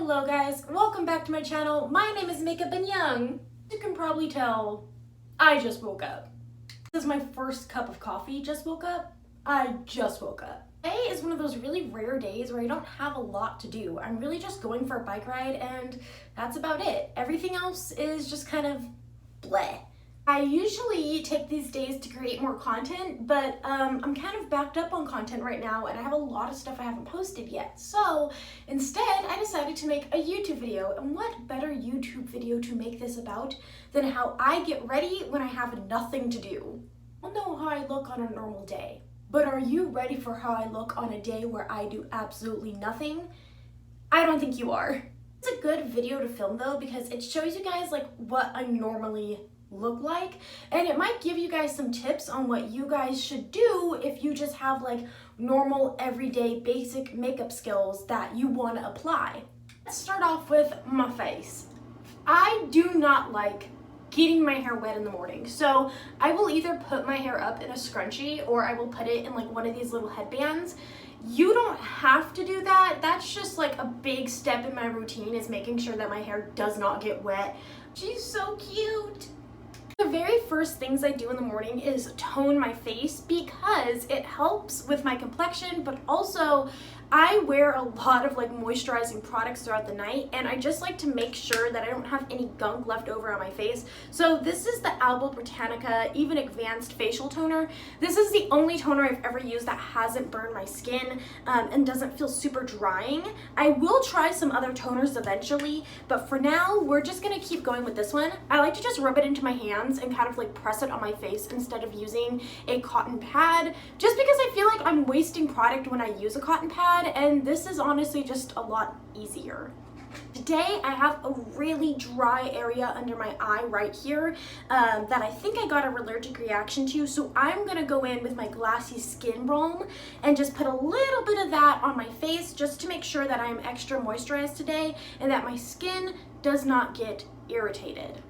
Hello guys, welcome back to my channel. My name is Makeup and Young. You can probably tell I just woke up. This is my first cup of coffee. Just woke up. I just woke up. Today is one of those really rare days where I don't have a lot to do. I'm really just going for a bike ride and that's about it. Everything else is just kind of bleh. I usually take these days to create more content, but I'm kind of backed up on content right now and I have a lot of stuff I haven't posted yet. So instead, I decided to make a YouTube video. And what better YouTube video to make this about than how I get ready when I have nothing to do? I'll know how I look on a normal day, but are you ready for how I look on a day where I do absolutely nothing? I don't think you are. It's a good video to film though because it shows you guys like what I normally look like, and it might give you guys some tips on what you guys should do if you just have like normal everyday basic makeup skills that you want to apply. Let's start off with my face. I do not like getting my hair wet in the morning, so I will either put my hair up in a scrunchie or I will put it in like one of these little headbands. You don't have to do that. That's just like a big step in my routine, is making sure that my hair does not get wet. She's so cute. The very first things I do in the morning is tone my face because it helps with my complexion, but also I wear a lot of like moisturizing products throughout the night, and I just like to make sure that I don't have any gunk left over on my face. So this is the Alba Botanica Even Advanced Facial Toner. This is the only toner I've ever used that hasn't burned my skin and doesn't feel super drying. I will try some other toners eventually, but for now we're just gonna keep going with this one. I like to just rub it into my hands and kind of like press it on my face instead of using a cotton pad, just because I feel like I'm wasting product when I use a cotton pad, and this is honestly just a lot easier. Today I have a really dry area under my eye right here that I think I got an allergic reaction to, so I'm gonna go in with my Glassy Skin Balm and just put a little bit of that on my face just to make sure that I'm extra moisturized today and that my skin does not get irritated.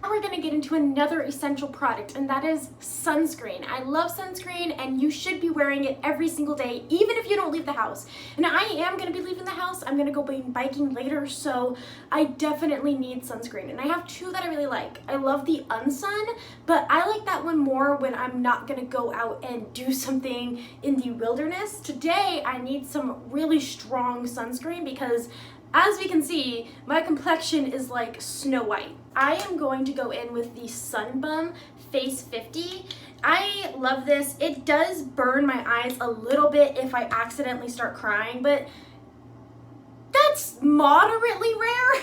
Now we're going to get into another essential product, and that is sunscreen. I love sunscreen, and you should be wearing it every single day, even if you don't leave the house. And I am going to be leaving the house. I'm going to go biking later, so I definitely need sunscreen. And I have two that I really like. I love the Unsun, but I like that one more when I'm not going to go out and do something in the wilderness. Today, I need some really strong sunscreen because, as we can see, my complexion is like Snow White. I am going to go in with the Sun Bum Face 50. I love this. It does burn my eyes a little bit if I accidentally start crying, but that's moderately rare.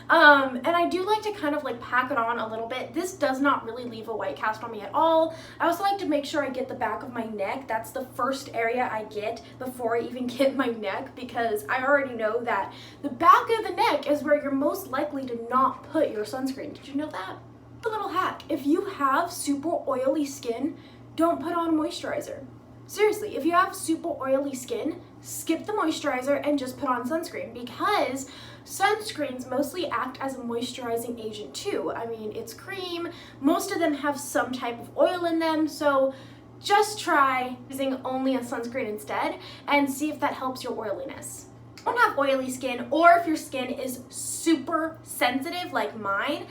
And I do like to kind of like pack it on a little bit. This does not really leave a white cast on me at all. I also like to make sure I get the back of my neck. That's the first area I get before I even get my neck, because I already know that the back of the neck is where you're most likely to not put your sunscreen. Did you know that? A little hack: if you have super oily skin, don't put on moisturizer. Seriously, if you have super oily skin, skip the moisturizer and just put on sunscreen, because sunscreens mostly act as a moisturizing agent too. I mean, it's cream. Most of them have some type of oil in them, so just try using only a sunscreen instead and see if that helps your oiliness. If you don't have oily skin, or if your skin is super sensitive like mine,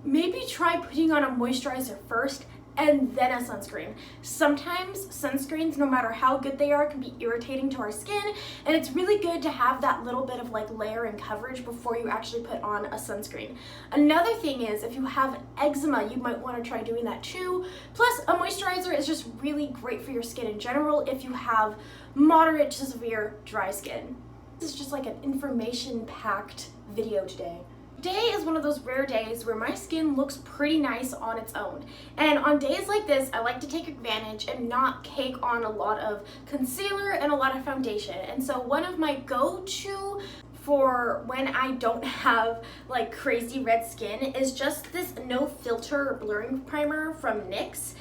maybe try putting on a moisturizer first and then a sunscreen. Sometimes sunscreens, no matter how good they are, can be irritating to our skin, and it's really good to have that little bit of like layer and coverage before you actually put on a sunscreen. Another thing is, if you have eczema, you might want to try doing that too. Plus, a moisturizer is just really great for your skin in general if you have moderate to severe dry skin. This is just like an information-packed video today. Today is one of those rare days where my skin looks pretty nice on its own. And on days like this, I like to take advantage and not cake on a lot of concealer and a lot of foundation. And so one of my go-to for when I don't have like crazy red skin is just this no filter blurring primer from NYX.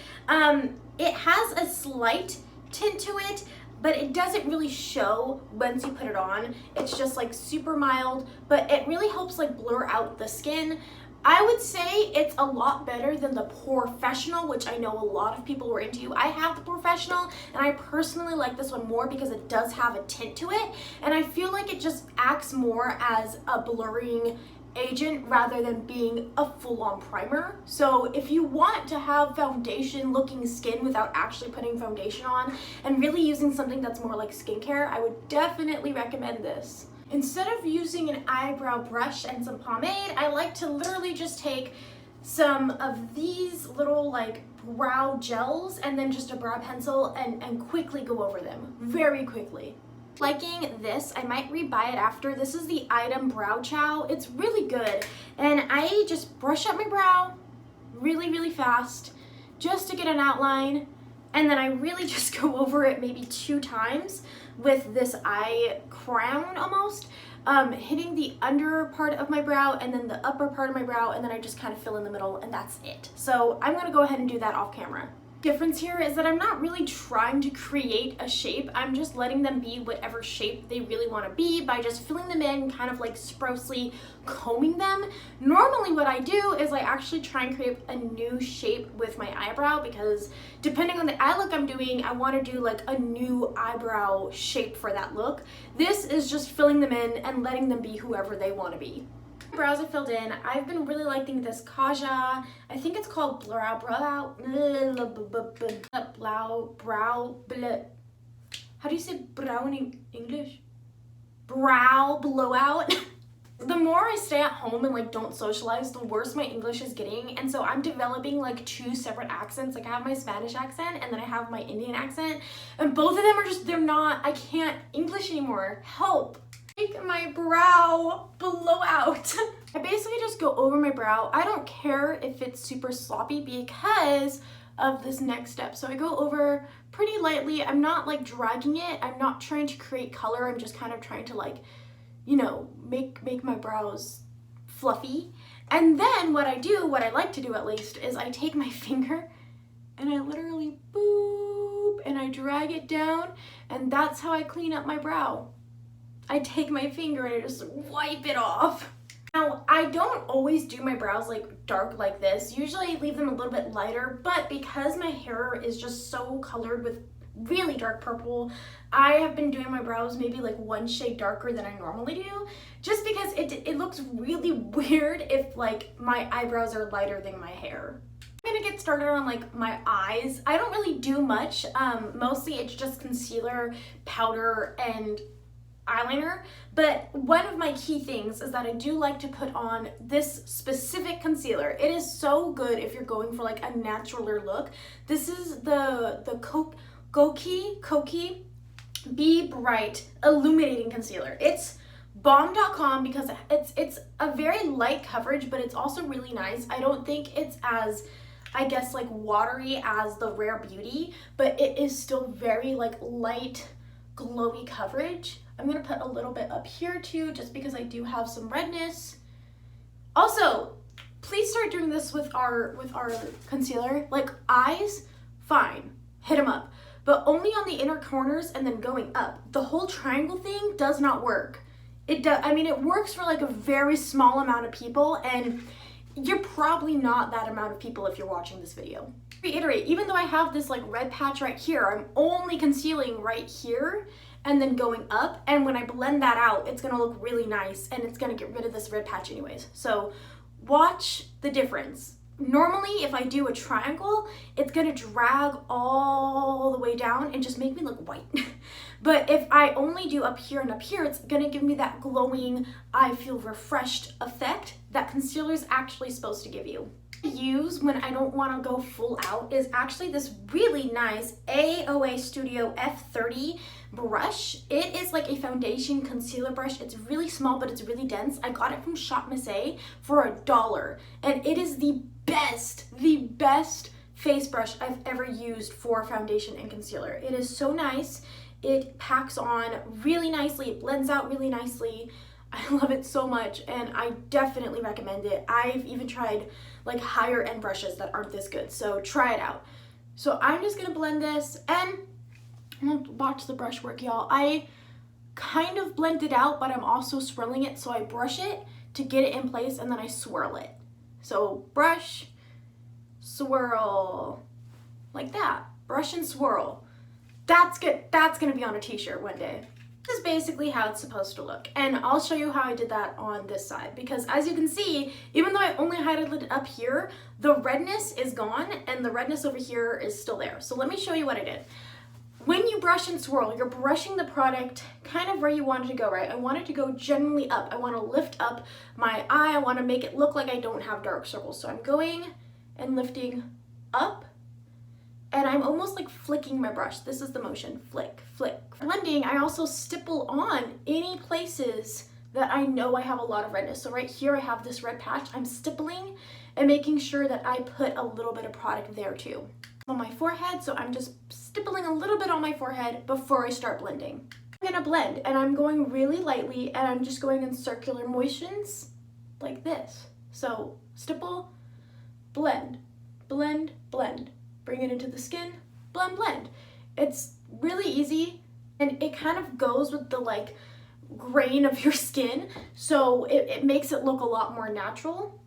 It has a slight tint to it, but it doesn't really show once you put it on. It's just like super mild, but it really helps like blur out the skin. I would say it's a lot better than the Professional, which I know a lot of people were into. I have the Professional, and I personally like this one more because it does have a tint to it, and I feel like it just acts more as a blurring agent rather than being a full-on primer. So if you want to have foundation looking skin without actually putting foundation on and really using something that's more like skincare, I would definitely recommend this. Instead of using an eyebrow brush and some pomade, I like to literally just take some of these little like brow gels and then just a brow pencil and quickly go over them, very quickly. Liking this, I might rebuy it after. This is the Item Brow Chow. It's really good, and I just brush up my brow really fast just to get an outline, and then I really just go over it maybe 2 times with this eye crown almost, hitting the under part of my brow and then the upper part of my brow, and then I just kind of fill in the middle, and that's it. So I'm gonna go ahead and do that off camera. Difference here is that I'm not really trying to create a shape. I'm just letting them be whatever shape they really want to be by just filling them in, kind of like sprousely combing them. Normally what I do is I actually try and create a new shape with my eyebrow, because depending on the eye look I'm doing, I want to do like a new eyebrow shape for that look. This is just filling them in and letting them be whoever they want to be. Brows are filled in. I've been really liking this Kaja. I think it's called blowout. How do you say brow in English? Brow blowout. The more I stay at home and like don't socialize, the worse my English is getting, and so I'm developing like 2 separate accents. Like I have my Spanish accent and then I have my Indian accent, and both of them are just, I can't English anymore. Help. Make my brow blowout. I basically just go over my brow. I don't care if it's super sloppy because of this next step. So I go over pretty lightly. I'm not like dragging it. I'm not trying to create color. I'm just kind of trying to like, you know, make my brows fluffy. And then what I like to do at least, is I take my finger and I literally boop and I drag it down, and that's how I clean up my brow. I take my finger and I just wipe it off. Now, I don't always do my brows like dark like this. Usually I leave them a little bit lighter, but because my hair is just so colored with really dark purple, I have been doing my brows maybe like 1 shade darker than I normally do, just because it looks really weird if like my eyebrows are lighter than my hair. I'm gonna get started on like my eyes. I don't really do much. Mostly it's just concealer, powder, and eyeliner, but one of my key things is that I do like to put on this specific concealer. It is so good if you're going for like a naturaler look. This is the Kokie Be Bright Illuminating Concealer. It's bomb.com because it's a very light coverage, but it's also really nice. I don't think it's as, I guess, like watery as the Rare Beauty, but it is still very like light, glowy coverage. I'm gonna put a little bit up here too, just because I do have some redness. Also, please start doing this with our concealer. Like eyes, fine, hit them up, but only on the inner corners and then going up. The whole triangle thing does not work. It does. I mean, it works for like a very small amount of people, and you're probably not that amount of people if you're watching this video. Reiterate, even though I have this like red patch right here, I'm only concealing right here and then going up, and when I blend that out, it's gonna look really nice and it's gonna get rid of this red patch anyways. So watch the difference. Normally, if I do a triangle, it's gonna drag all the way down and just make me look white. But if I only do up here and up here, it's gonna give me that glowing, I feel refreshed effect that concealer is actually supposed to give you. Use when I don't want to go full out is actually this really nice AOA Studio F30 brush. It is like a foundation concealer brush. It's really small, but it's really dense. I got it from Shop Miss A for $1, and it is the best face brush I've ever used for foundation and concealer. It is so nice. It packs on really nicely. It blends out really nicely. I love it so much, and I definitely recommend it. I've even tried like higher end brushes that aren't this good, so try it out. So I'm just gonna blend this, and I'm gonna watch the brush work, y'all. I kind of blend it out, but I'm also swirling it, so I brush it to get it in place and then I swirl it. So brush, swirl, like that. Brush and swirl. That's good. That's gonna be on a t-shirt one day. This is basically how it's supposed to look, and I'll show you how I did that on this side, because as you can see, even though I only highlighted up here, the redness is gone and the redness over here is still there. So let me show you what I did. When you brush and swirl, you're brushing the product kind of where you want it to go, right? I want it to go generally up. I want to lift up my eye. I want to make it look like I don't have dark circles. So I'm going and lifting up, and I'm almost like flicking my brush. This is the motion, flick, flick. Blending, I also stipple on any places that I know I have a lot of redness. So right here I have this red patch. I'm stippling and making sure that I put a little bit of product there too. On my forehead, so I'm just stippling a little bit on my forehead before I start blending. I'm gonna blend, and I'm going really lightly, and I'm just going in circular motions like this. So stipple, blend, blend, blend. Bring it into the skin, blend, blend. It's really easy, and it kind of goes with the like grain of your skin, so it makes it look a lot more natural.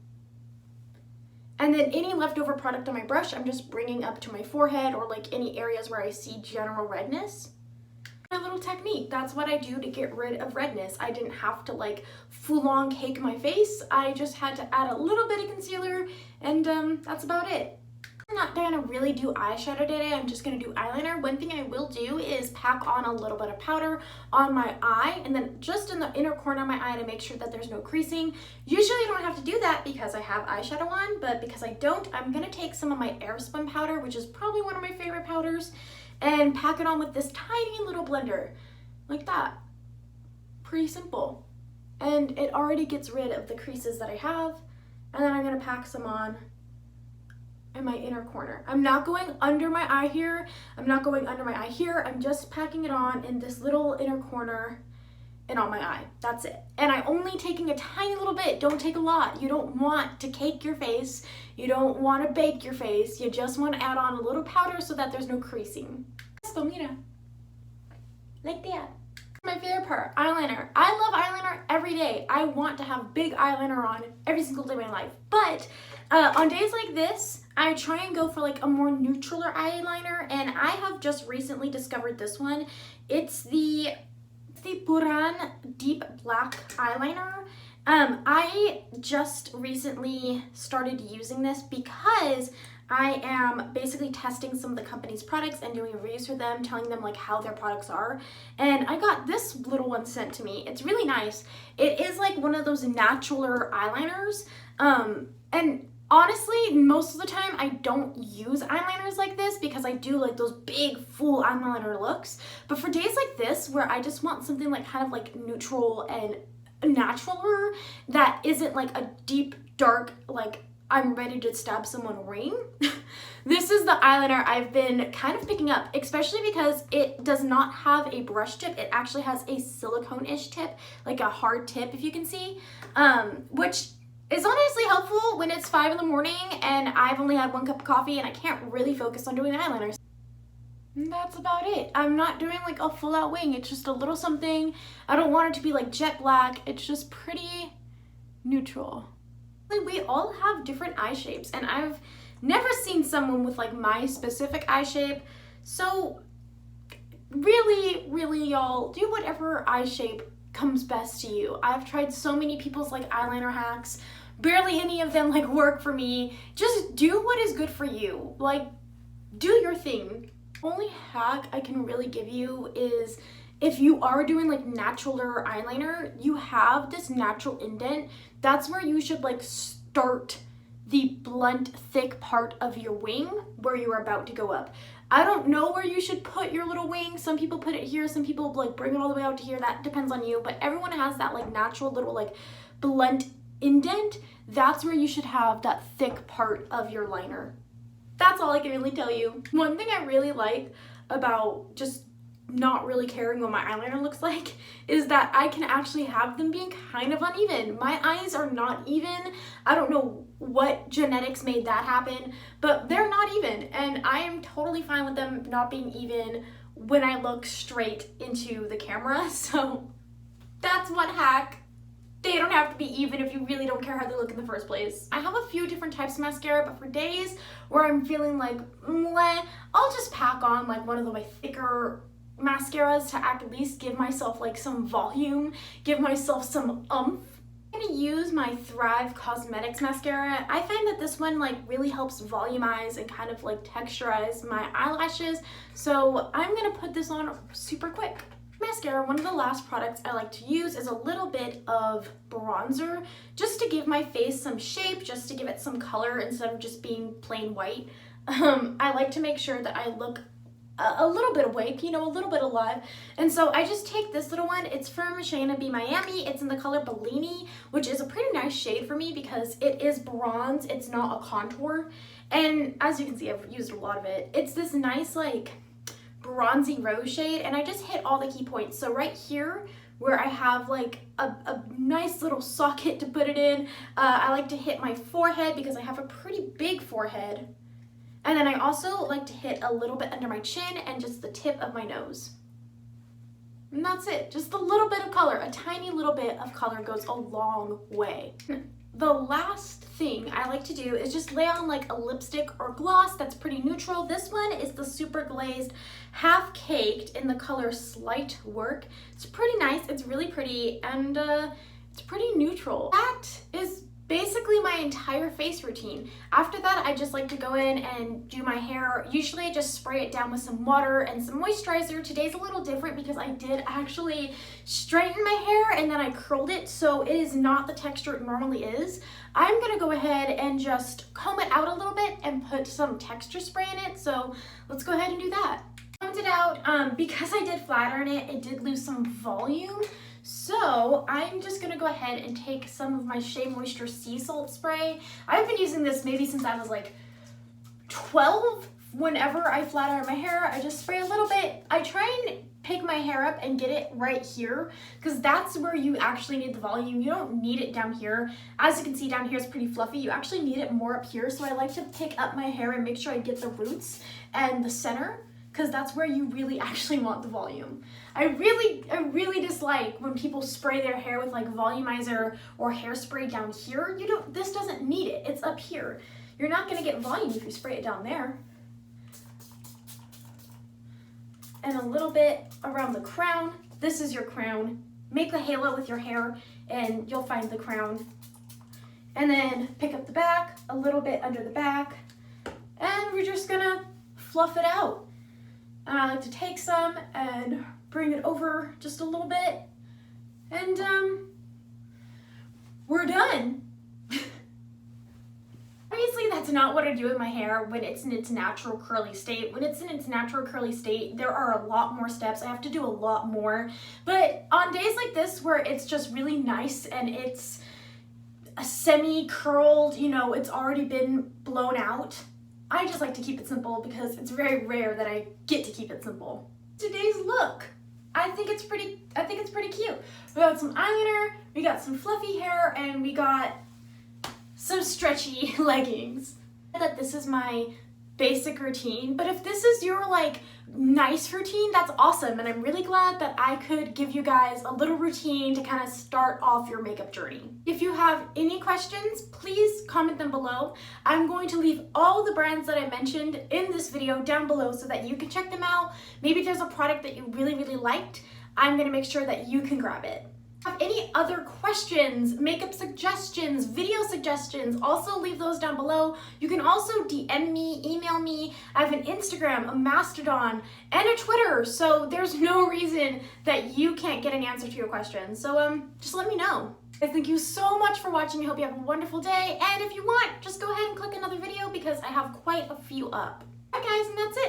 And then any leftover product on my brush, I'm just bringing up to my forehead or like any areas where I see general redness. My little technique, that's what I do to get rid of redness. I didn't have to like full on cake my face. I just had to add a little bit of concealer, and that's about it. I'm not gonna really do eyeshadow today, I'm just gonna do eyeliner. One thing I will do is pack on a little bit of powder on my eye, and then just in the inner corner of my eye to make sure that there's no creasing. Usually I don't have to do that because I have eyeshadow on, but because I don't, I'm gonna take some of my Airspun powder, which is probably one of my favorite powders, and pack it on with this tiny little blender, like that. Pretty simple. And it already gets rid of the creases that I have, and then I'm gonna pack some on in my inner corner. I'm not going under my eye here. I'm not going under my eye here. I'm just packing it on in this little inner corner and on my eye. That's it. And I'm only taking a tiny little bit. Don't take a lot. You don't want to cake your face. You don't want to bake your face. You just want to add on a little powder so that there's no creasing. So, mira. Like that. My favorite part, eyeliner. I love eyeliner every day. I want to have big eyeliner on every single day of my life. But on days like this, I try and go for like a more neutral eyeliner, and I have just recently discovered this one. It's the Puran Deep Black Eyeliner. I just recently started using this because I am basically testing some of the company's products and doing reviews for them, telling them like how their products are. And I got this little one sent to me. It's really nice. It is like one of those natural eyeliners. And honestly, most of the time I don't use eyeliners like this because I do like those big full eyeliner looks. But for days like this where I just want something like kind of like neutral and natural that isn't like a deep dark like I'm ready to stab someone ring. This is the eyeliner I've been kind of picking up, especially because it does not have a brush tip. It actually has a silicone-ish tip, like a hard tip if you can see, which is honestly helpful when it's 5 in the morning and I've only had 1 cup of coffee and I can't really focus on doing eyeliners. And that's about it. I'm not doing like a full-out wing. It's just a little something. I don't want it to be like jet black. It's just pretty neutral. We all have different eye shapes, and I've never seen someone with like my specific eye shape. So really y'all, do whatever eye shape comes best to you. I've tried so many people's like eyeliner hacks. Barely any of them like work for me. Just do what is good for you. Like, do your thing. Only hack I can really give you is if you are doing like natural eyeliner, you have this natural indent. That's where you should like start the blunt, thick part of your wing where you're about to go up. I don't know where you should put your little wing. Some people put it here, some people like bring it all the way out to here. That depends on you, but everyone has that like natural little like blunt indent. That's where you should have that thick part of your liner. That's all I can really tell you. One thing I really like about just not really caring what my eyeliner looks like is that I can actually have them being kind of uneven. My eyes are not even. I don't know what genetics made that happen, but they're not even, and I am totally fine with them not being even when I look straight into the camera. So that's one hack. They don't have to be even if you really don't care how they look in the first place. I have a few different types of mascara, but for days where I'm feeling like meh, I'll just pack on like one of my thicker mascaras to at least give myself like some volume, give myself some oomph. I'm gonna use my Thrive Cosmetics mascara. I find that this one like really helps volumize and kind of like texturize my eyelashes, so I'm gonna put this on super quick. Mascara, one of the last products I like to use is a little bit of bronzer just to give my face some shape, just to give it some color instead of just being plain white. I like to make sure that I look a little bit awake, you know, a little bit alive. And so I just take this little one. It's from Shaina B Miami. It's in the color Bellini, which is a pretty nice shade for me because it is bronze. It's not a contour. And as you can see, I've used a lot of it. It's this nice like bronzy rose shade, and I just hit all the key points. So right here where I have like a nice little socket to put it in, I like to hit my forehead because I have a pretty big forehead. And then I also like to hit a little bit under my chin and just the tip of my nose. And that's it, just a little bit of color. A tiny little bit of color goes a long way. The last thing I like to do is just lay on like a lipstick or gloss that's pretty neutral. This one is the Super Glazed Half Caked in the color Slight Work. It's pretty nice, it's really pretty, and it's pretty neutral. That is basically my entire face routine. After that, I just like to go in and do my hair. Usually I just spray it down with some water and some moisturizer. Today's a little different because I did actually straighten my hair and then I curled it, so it is not the texture it normally is. I'm gonna go ahead and just comb it out a little bit and put some texture spray in it, so let's go ahead and do that. Combed it out, because I did flat iron it, it did lose some volume. So I'm just gonna go ahead and take some of my Shea Moisture Sea Salt Spray. I've been using this maybe since I was like 12. Whenever I flat iron my hair, I just spray a little bit. I try and pick my hair up and get it right here because that's where you actually need the volume. You don't need it down here. As you can see, down here is pretty fluffy. You actually need it more up here. So I like to pick up my hair and make sure I get the roots and the center, because that's where you really actually want the volume. I really dislike when people spray their hair with like volumizer or hairspray down here. This doesn't need it, it's up here. You're not gonna get volume if you spray it down there. And a little bit around the crown. This is your crown. Make the halo with your hair and you'll find the crown. And then pick up the back, a little bit under the back, and we're just gonna fluff it out. And I like to take some and bring it over just a little bit, and we're done. Obviously, that's not what I do with my hair when it's in its natural curly state. When it's in its natural curly state, there are a lot more steps. I have to do a lot more. But on days like this where it's just really nice and it's a semi-curled, you know, it's already been blown out, I just like to keep it simple because it's very rare that I get to keep it simple. Today's look, I think it's pretty cute. We got some eyeliner, we got some fluffy hair, and we got some stretchy leggings. That this is my basic routine, but if this is your like nice routine, that's awesome, and I'm really glad that I could give you guys a little routine to kind of start off your makeup journey. If you have any questions, please comment them below. I'm going to leave all the brands that I mentioned in this video down below so that you can check them out. Maybe there's a product that you really liked. I'm gonna make sure that you can grab it. Have any other questions, makeup suggestions, video suggestions, also leave those down below. You can also DM me, email me. I have an Instagram, a Mastodon, and a Twitter, so there's no reason that you can't get an answer to your question. So just let me know. Guys, thank you so much for watching. I hope you have a wonderful day, and if you want, just go ahead and click another video because I have quite a few up. Alright guys, and that's it.